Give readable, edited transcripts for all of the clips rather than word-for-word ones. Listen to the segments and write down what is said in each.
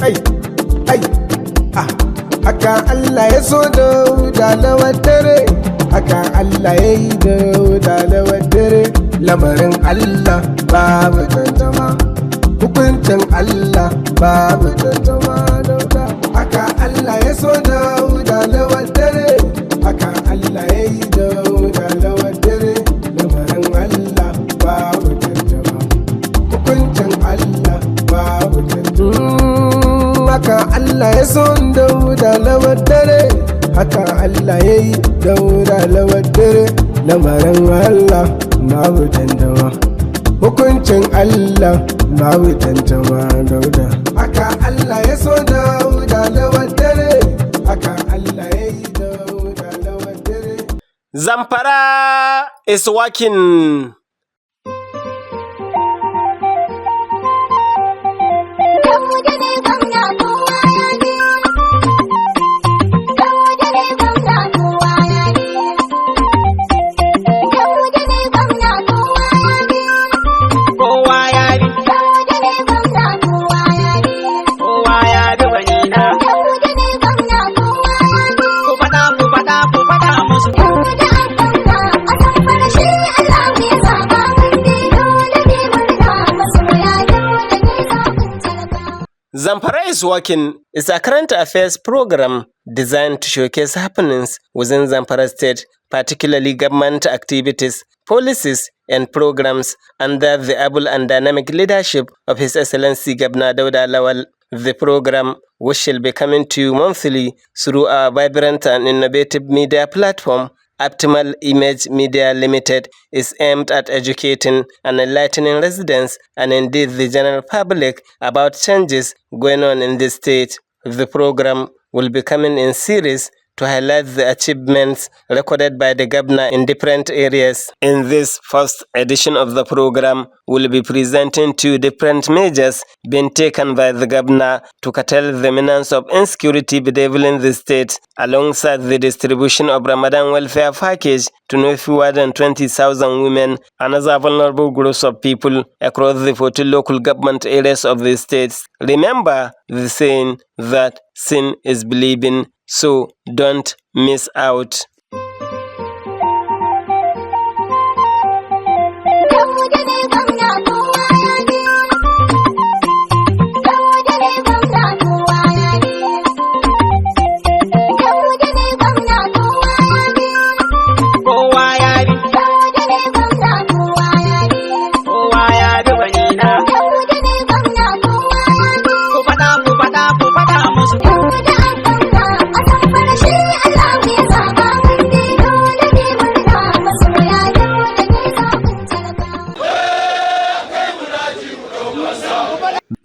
ai ai ah haka Allah ya so da lawar dare haka Allah ya yi da lawar dare lamarin Allah babu tantama hukuncin Allah babu tantama dauda haka Allah ya so da lawar dare haka Allah ya yi da lawar dare lamarin Allah babu tantama hukuncin Allah babu tantama haka Allah ya so da lawar dare haka Allah ya yi da lawar dare lamarin Allah babu tantama hukuncin Allah babu tantama dauda haka Allah ya so da lawar dare haka Allah ya yi da lawar dare. Zamfara is working. Zamfara is Working is a current affairs program designed to showcase happenings within Zamfara State, particularly government activities, policies, and programs under the able and dynamic leadership of His Excellency Governor Dauda Lawal. The program, which shall be coming to you monthly through our vibrant and innovative media platform, Optimal Image Media Limited, is aimed at educating and enlightening residents and indeed the general public about changes going on in the state. The program will be coming in series to highlight the achievements recorded by the governor in different areas. In this first edition of the program, we'll be presenting 2 different measures being taken by the governor to curtail the menace of insecurity bedeviling the state, alongside the distribution of Ramadan welfare package to no fewer than 20,000 women and other vulnerable groups of people across the 14 local government areas of the states. Remember the saying that seeing is believing, so don't miss out.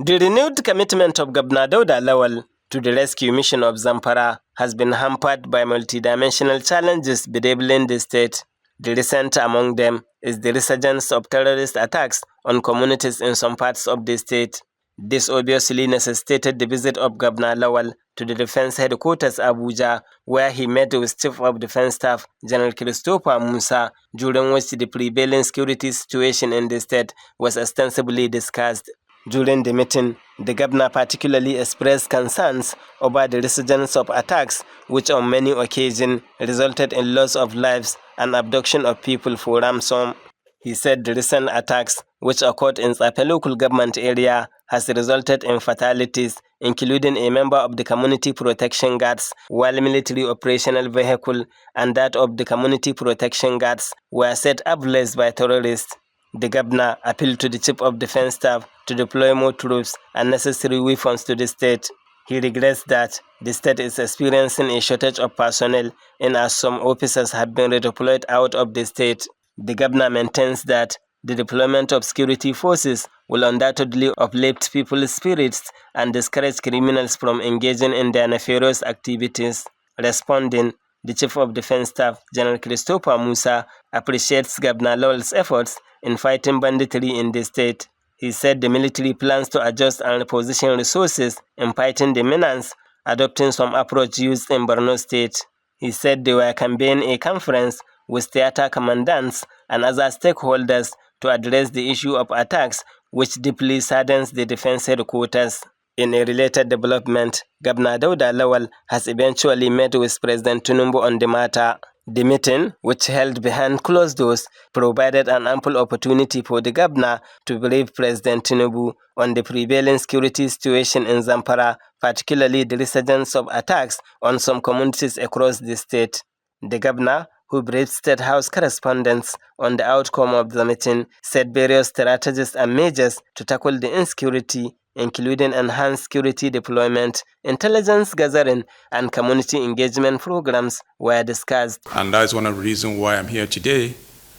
The renewed commitment of Governor Dauda Lawal to the rescue mission of Zamfara has been hampered by multidimensional challenges bedeviling the state. The recent among them is the resurgence of terrorist attacks on communities in some parts of the state. This obviously necessitated the visit of Governor Lawal to the Defense Headquarters Abuja, where he met with Chief of Defense Staff General Christopher Musa, during which the prevailing security situation in the state was extensively discussed. During the meeting, the governor particularly expressed concerns over the resurgence of attacks, which on many occasions resulted in loss of lives and abduction of people for ransom. He said the recent attacks, which occurred in Zape local government area, has resulted in fatalities, including a member of the Community Protection Guards, while military operational vehicle and that of the Community Protection Guards were set ablaze by terrorists. The governor appealed to the Chief of Defense Staff to deploy more troops and necessary weapons to the state. He regrets that the state is experiencing a shortage of personnel, and as some officers have been redeployed out of the state. The governor maintains that the deployment of security forces will undoubtedly uplift people's spirits and discourage criminals from engaging in their nefarious activities. Responding, the Chief of Defense Staff, General Christopher Musa, appreciates Governor Lawal's efforts in fighting banditry in the state. He said the military plans to adjust and reposition resources in fighting the menace, adopting some approach used in Borno State. He said they were convening a conference with theater commandants and other stakeholders to address the issue of attacks, which deeply saddens the defense headquarters. In a related development, Governor Dauda Lawal has eventually met with President Tinubu on the matter. The meeting, which held behind closed doors, provided an ample opportunity for the governor to brief President Tinubu on the prevailing security situation in Zamfara, particularly the resurgence of attacks on some communities across the state. The governor, who briefed State House correspondents on the outcome of the meeting, said various strategies and measures to tackle the insecurity, including enhanced security deployment, intelligence gathering, and community engagement programs, were discussed. And that is one of the reasons why I'm here today,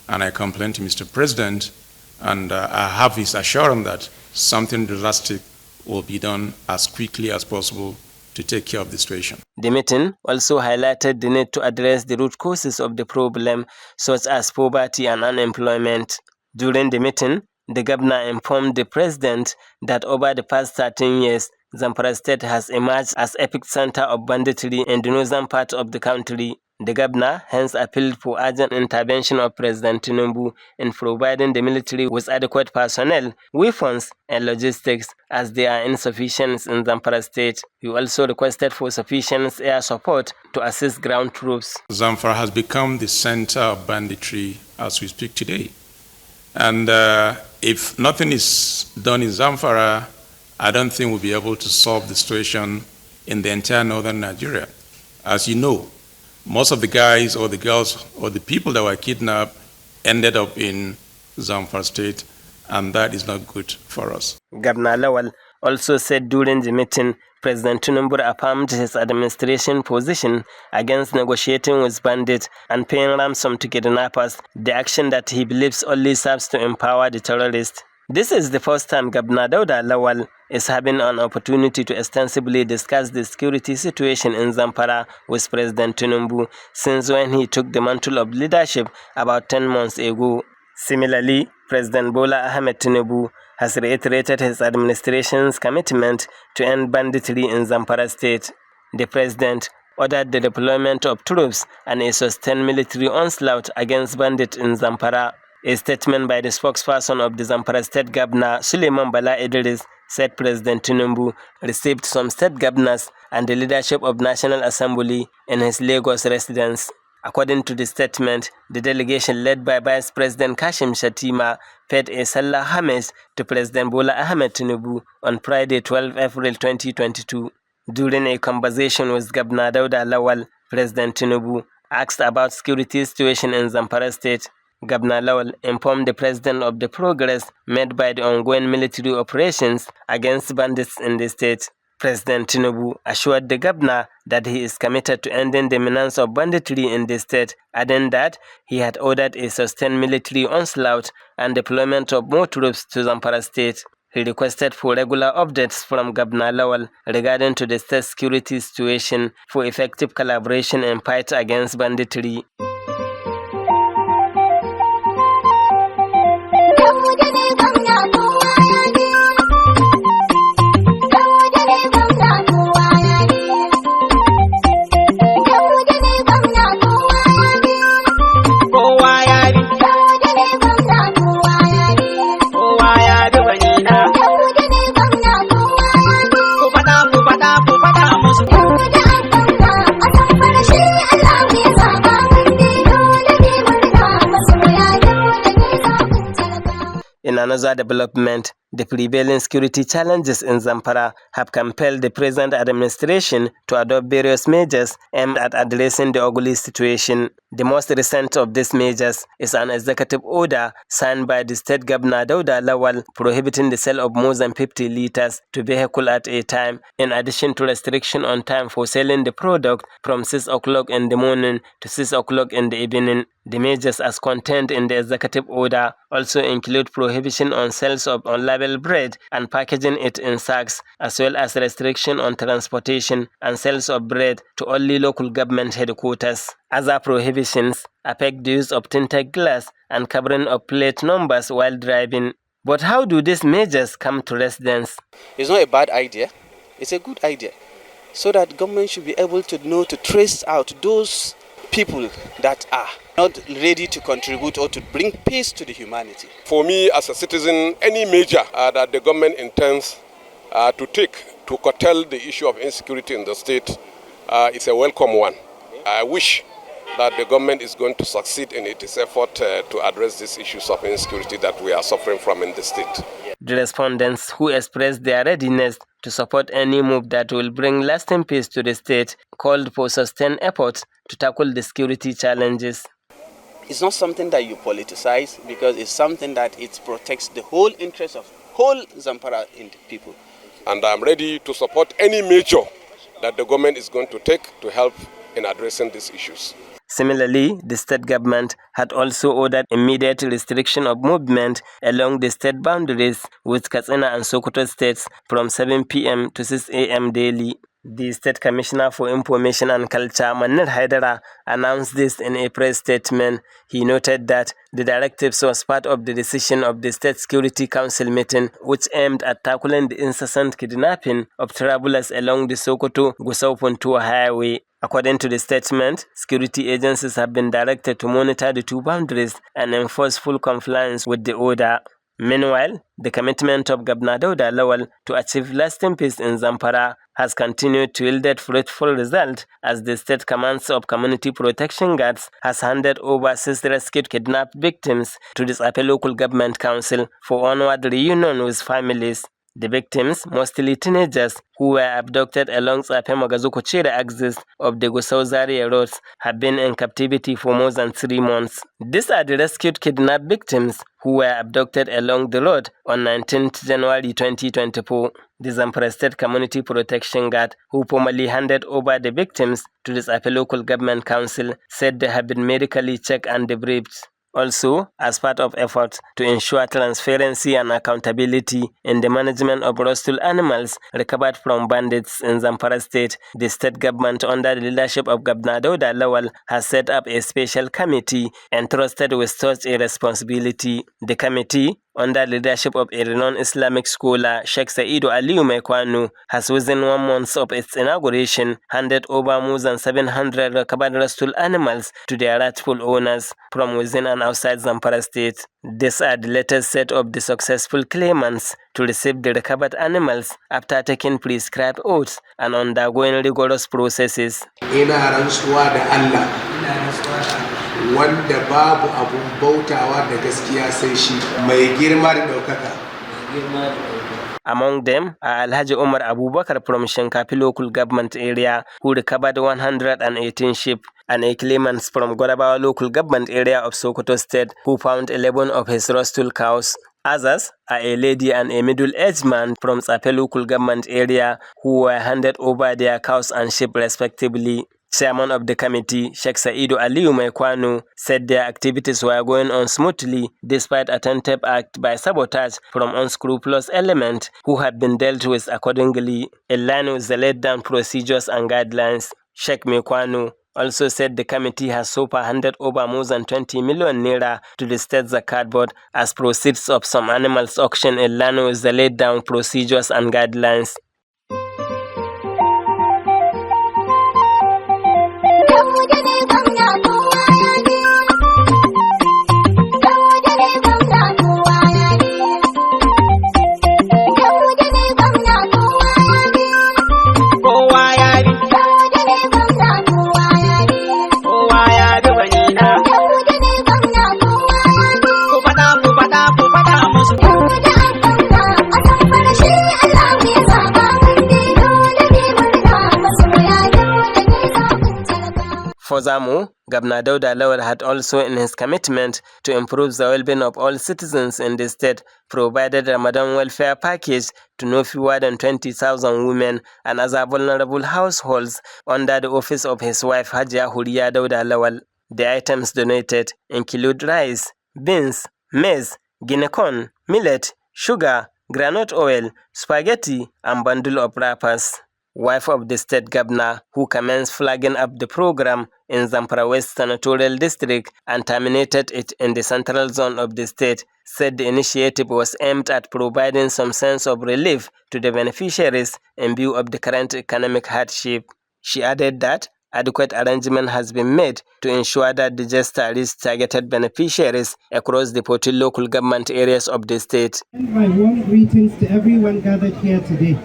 and I complained to Mr. President, and I have his assurance that something drastic will be done as quickly as possible to take care of the situation. The meeting also highlighted the need to address the root causes of the problem, such as poverty and unemployment. During the meeting, the governor informed the president that over the past 13 years, Zamfara State has emerged as epicenter of banditry in the northern part of the country. The governor hence appealed for urgent intervention of President Tinubu in providing the military with adequate personnel, weapons, and logistics, as they are insufficient in Zamfara State. He also requested for sufficient air support to assist ground troops. Zamfara has become the center of banditry as we speak today. And if nothing is done in Zamfara, I don't think we'll be able to solve the situation in the entire northern Nigeria. As you know, most of the guys or the girls or the people that were kidnapped ended up in Zamfara State, and that is not good for us. Governor Lawal also said during the meeting, President Tinubu affirmed his administration position against negotiating with bandits and paying ransom to kidnappers, the action that he believes only serves to empower the terrorists. This is the first time Governor Dauda Lawal is having an opportunity to extensively discuss the security situation in Zamfara with President Tinubu since when he took the mantle of leadership about 10 months ago. Similarly, President Bola Ahmed Tinubu has reiterated his administration's commitment to end banditry in Zamfara State. The president ordered the deployment of troops and a sustained military onslaught against bandits in Zamfara. A statement by the spokesperson of the Zamfara State Governor, Suleiman Bala Idris, said President Tinubu received some state governors and the leadership of National Assembly in his Lagos residence. According to the statement, the delegation led by Vice President Kashim Shettima paid a Salah homage to President Bola Ahmed Tinubu on Friday, 12 April 2022. During a conversation with Governor Dauda Lawal, President Tinubu asked about security situation in Zamfara State. Governor Lawal informed the president of the progress made by the ongoing military operations against bandits in the state. President Tinubu assured the governor that he is committed to ending the menace of banditry in the state, adding that he had ordered a sustained military onslaught and deployment of more troops to Zamfara State. He requested for regular updates from Governor Lawal regarding to the state security situation for effective collaboration in fight against banditry. In another development, the prevailing security challenges in Zamfara have compelled the present administration to adopt various measures aimed at addressing the ugly situation. The most recent of these measures is an executive order signed by the state governor Dauda Lawal prohibiting the sale of more than 50 liters to vehicle at a time, in addition to restriction on time for selling the product from 6 o'clock in the morning to 6 o'clock in the evening. The measures as contained in the executive order also include prohibition on sales of unlabeled bread and packaging it in sacks, as well as restriction on transportation and sales of bread to only local government headquarters. Other prohibitions affect the use of tinted glass and covering of plate numbers while driving. But how do these measures come to residents? It's not a bad idea, it's a good idea, so that government should be able to know to trace out those people that are not ready to contribute or to bring peace to the humanity. For me as a citizen, any measure that the government intends to take to curtail the issue of insecurity in the state is a welcome one. I wish that the government is going to succeed in its effort to address these issues of insecurity that we are suffering from in the state. The respondents, who expressed their readiness to support any move that will bring lasting peace to the state, called for sustained efforts to tackle the security challenges. It's not something that you politicize, because it's something that it protects the whole interest of whole Zamfara people. And I'm ready to support any measure that the government is going to take to help in addressing these issues. Similarly, the state government had also ordered immediate restriction of movement along the state boundaries with Katsina and Sokoto states from 7 p.m. to 6 a.m. daily. The State Commissioner for Information and Culture, Manir Haidara, announced this in a press statement. He noted that the directives was part of the decision of the State Security Council meeting, which aimed at tackling the incessant kidnapping of travelers along the Sokoto-Gusau-Puntuwa highway. According to the statement, security agencies have been directed to monitor the two boundaries and enforce full compliance with the order. Meanwhile, the commitment of Governor Dauda Lawal to achieve lasting peace in Zamfara has continued to yield fruitful results, as the State Commands of Community Protection Guards has handed over 6 rescued kidnapped victims to the Tsape Local Government Council for onward reunion with families. The victims, mostly teenagers who were abducted along Tsape Magazuko-Chire axis of the Gusau Zaria roads, have been in captivity for more than 3 months. These are the rescued kidnapped victims who were abducted along the road on 19th January 2024. The Zamfara State Community Protection Guard, who formally handed over the victims to the Tsape Local Government Council, said they have been medically checked and debriefed. Also, as part of efforts to ensure transparency and accountability in the management of hostile animals recovered from bandits in Zamfara State, the state government, under the leadership of Governor Dauda Lawal, has set up a special committee entrusted with such a responsibility. The committee, under the leadership of a renowned Islamic scholar, Sheikh Saidu Aliyu Mekwanu, has within 1 month of its inauguration handed over more than 700 recovered hostile animals to their rightful owners from within and outside Zamfara State. These are the latest set of the successful claimants to receive the recovered animals after taking prescribed oaths and undergoing rigorous processes. Ina rantsuwa da Allah wanda babu abun bautawa da gaskiya sai shi mai girma da ɗaukaka. Among them are Alhaji Umar Abubakar from Shinkafi local government area, who recovered 118 sheep, and a claimant from Gorabawa local government area of Sokoto State, who found 11 of his hostile cows. Others are a lady and a middle-aged man from Tsape local government area, who were handed over their cows and sheep respectively. Chairman of the committee, Sheikh Saidu Aliyu Mekwanu, said their activities were going on smoothly despite attempted act by sabotage from unscrupulous elements who have been dealt with accordingly, in line with the laid-down procedures and guidelines. Sheikh Mekwanu also said the committee has so far handed over more than 20 million naira to the state zakat board as proceeds of some animals auction, in line with the laid-down procedures and guidelines. Furthermore, Governor Dauda Lawal had also, in his commitment to improve the well-being of all citizens in the state, provided Ramadan welfare package to no fewer than 20,000 women and other vulnerable households under the office of his wife Hajia Huriya Dauda Lawal. The items donated include rice, beans, maize, guinea corn, millet, sugar, groundnut oil, spaghetti, and bundle of wrappers. Wife of the state governor, who commenced flagging up the program in Zamfara West Senatorial District and terminated it in the central zone of the state, said the initiative was aimed at providing some sense of relief to the beneficiaries in view of the current economic hardship. She added that adequate arrangement has been made to ensure that the gesture reaches targeted beneficiaries across the 14 local government areas of the state. My warm greetings to everyone gathered here today.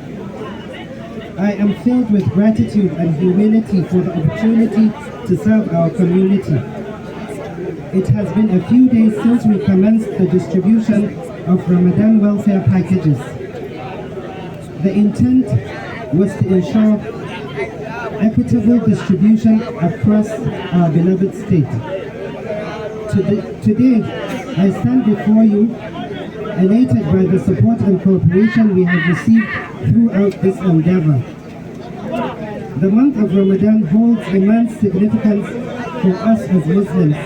I am filled with gratitude and humility for the opportunity to serve our community. It has been a few days since we commenced the distribution of Ramadan welfare packages. The intent was to ensure equitable distribution across our beloved state. Today, I stand before you elated by the support and cooperation we have received throughout this endeavor. The month of Ramadan holds immense significance for us as Muslims.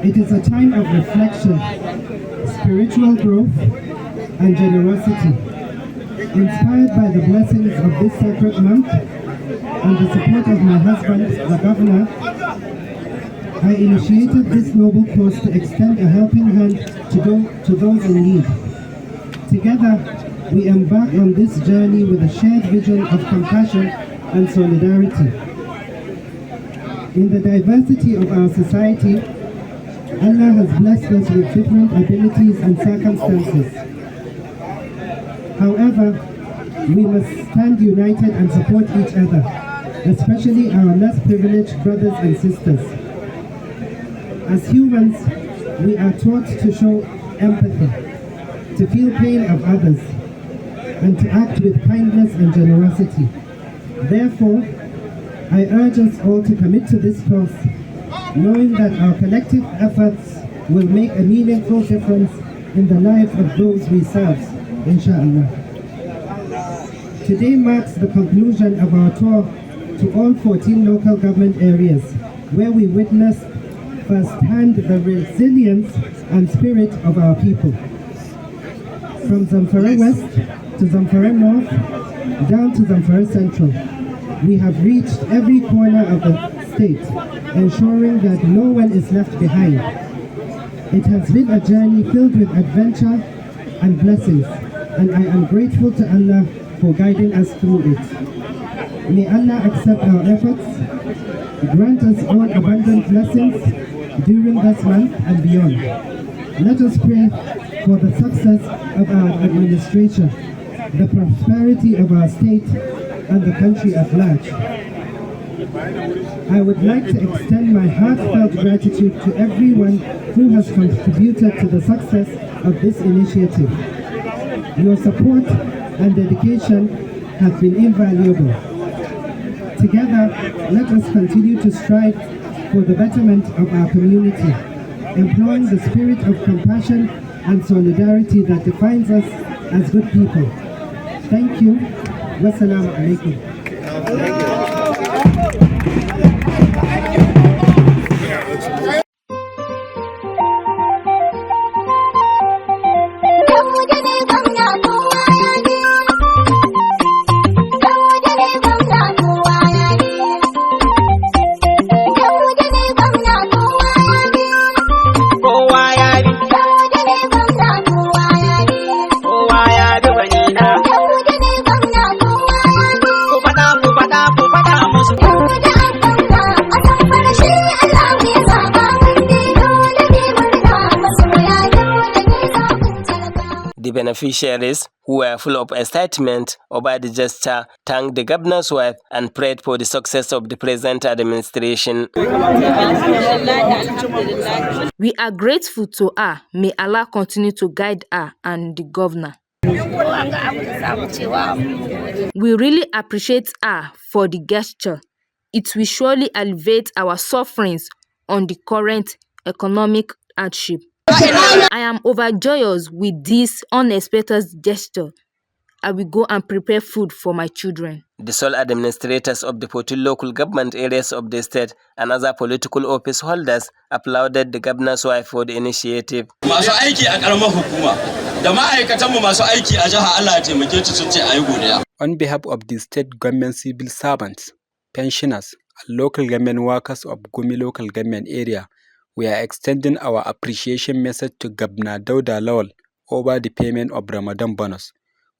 It is a time of reflection, spiritual growth, and generosity. Inspired by the blessings of this sacred month and the support of my husband, the governor, I initiated this noble cause to extend a helping hand to those in need. Together, we embark on this journey with a shared vision of compassion and solidarity. In the diversity of our society, Allah has blessed us with different abilities and circumstances. However, we must stand united and support each other, especially our less privileged brothers and sisters. As humans, we are taught to show empathy, to feel pain of others, and to act with kindness and generosity. Therefore, I urge us all to commit to this cause, knowing that our collective efforts will make a meaningful difference in the lives of those we serve, inshallah. Today marks the conclusion of our tour to all 14 local government areas, where we witnessed firsthand the resilience and spirit of our people. From Zamfara West to Zamfara North, down to Zamfara Central, we have reached every corner of the state, ensuring that no one is left behind. It has been a journey filled with adventure and blessings, and I am grateful to Allah for guiding us through it. May Allah accept our efforts, grant us all abundant blessings during this month and beyond. Let us pray for the success of our administration, the prosperity of our state, and the country at large. I would like to extend my heartfelt gratitude to everyone who has contributed to the success of this initiative. Your support and dedication have been invaluable. Together, let us continue to strive for the betterment of our community, employing the spirit of compassion and solidarity that defines us as good people. Thank you. Wassalamu alaikum. The beneficiaries, who were full of excitement over the gesture, thanked the governor's wife and prayed for the success of the present administration. We are grateful to her. May Allah continue to guide her and the governor. We really appreciate her for the gesture. It will surely alleviate our sufferings on the current economic hardship. I am overjoyed with this unexpected gesture. I will go and prepare food for my children. The sole administrators of the 14 local government areas of the state and other political office holders applauded the governor's wife for the initiative. Masu aiki a karamar hukuma da ma'aikatanmu masu aiki a jiha Allah ya taimake su sun ce ayi godiya. On behalf of the state government civil servants, pensioners, and local government workers of Gumi local government area, we are extending our appreciation message to Governor Dauda Lawal over the payment of Ramadan bonus.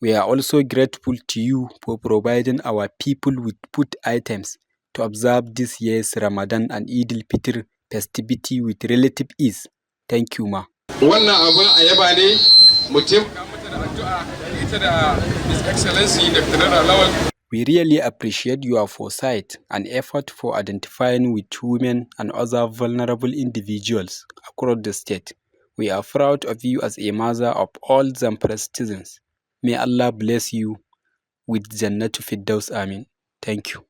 We are also grateful to you for providing our people with food items to observe this year's Ramadan and Eid al-Fitr festivity with relative ease. Thank you, ma. Wannan abin a yaba ne mutum da addu'a ita da His Excellency Dr. Lawal. We really appreciate your foresight and effort for identifying with women and other vulnerable individuals across the state. We are proud of you as a mother of all Zamfara citizens. May Allah bless you with Jannatu Firdaus. Amin. Thank you.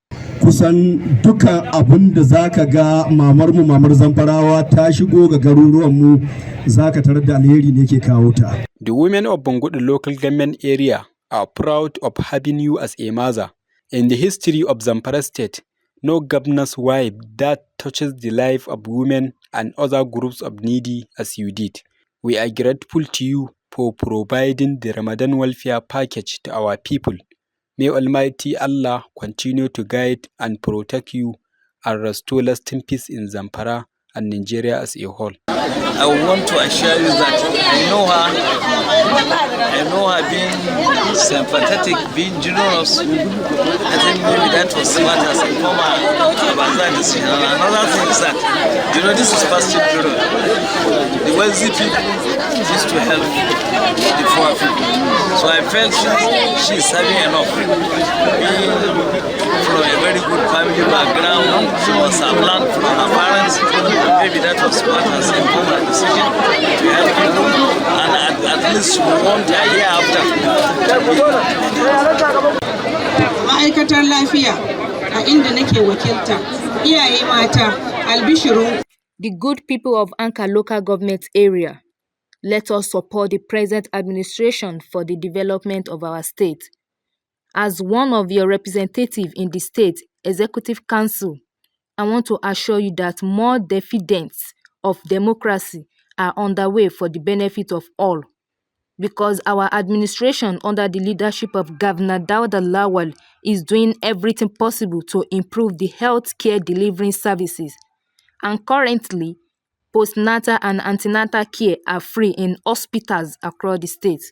Kusan duka abin da za ka ga mamar Zamfarawa ta shigo ga garuruwanmu za ka tarar da alheri ne ke kawo ta. The women of Bungudu local government area are proud of having you as a mother. In the history of Zamfara state, no governor's wife that touches the life of women and other groups of needy as you did. We are grateful to you for providing the Ramadan welfare package to our people. May Almighty Allah continue to guide and protect you and restore lasting peace in Zamfara and Nigeria as a whole. I want to assure you that I know her being sympathetic, being generous. I think maybe that was smart as a former Abazan decision. And another thing is that, this is fasting period. The wealthy people used to help the poor people. So I felt she is having enough. Being from a very good family background, she was learned from her parents. Maybe that was smart as a former decision to help people. And at least we want a year after. Ma'aikatar lafiya a inda nake wakilta, iyaye mata, albishiru. The good people of Anka local government area, let us support the present administration for the development of our state. As one of your representatives in the State Executive Council, I want to assure you that more dividends of democracy are underway for the benefit of all. Because our administration under the leadership of Governor Dauda Lawal is doing everything possible to improve the health care delivering services. And currently, postnatal and antenatal care are free in hospitals across the state.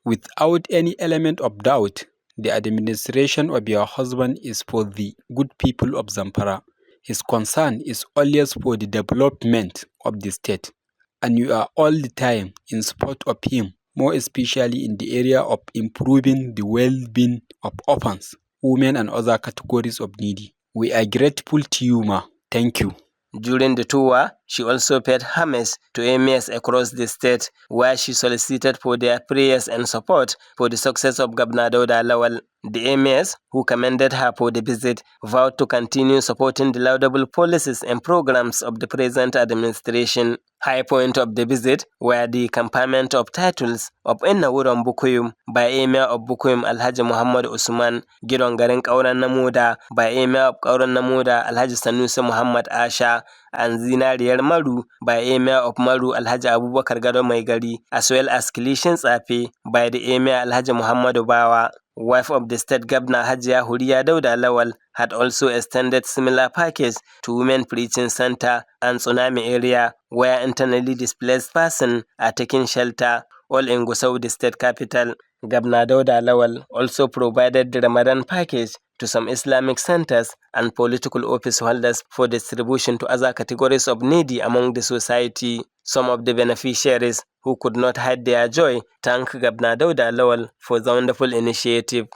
Without any element of doubt, the administration of your husband is for the good people of Zamfara. His concern is always for the development of the state, and you are all the time in support of him, more especially in the area of improving the well-being of orphans, women and other categories of needy. We are grateful to you, ma. Thank you. During the tour, she also paid homage to emirs across the state, where she solicited for their prayers and support for the success of Governor Dauda Lawal. The emirs, who commended her for the visit, vowed to continue supporting the laudable policies and programs of the present administration. High point of the visit were the conferment of titles of Ennawuran Bukuyum by Emir of Bukuyum Alhaji Muhammad Usman, Giron Garin Kauran Namuda by Emir of Kauran Namuda Alhaji Sanusi Muhammad Asha, and Zinariyar Maru by Emir of Maru Alhaji Abubakar Gado Maigari, as well as Kilishin Tsafe by the Emir Alhaji Muhammad Bawa. Wife of the state governor Hajiya Huriya Dauda Lawal had also extended similar package to Women Preaching Center and Tsunami area, where internally displaced persons are taking shelter, all in Gusau, the state capital. Governor Dauda Lawal also provided the Ramadan package to some Islamic centers and political office holders for distribution to other categories of needy among the society. Some of the beneficiaries who could not hide their joy thanked Governor Dauda Lawal for the wonderful initiative.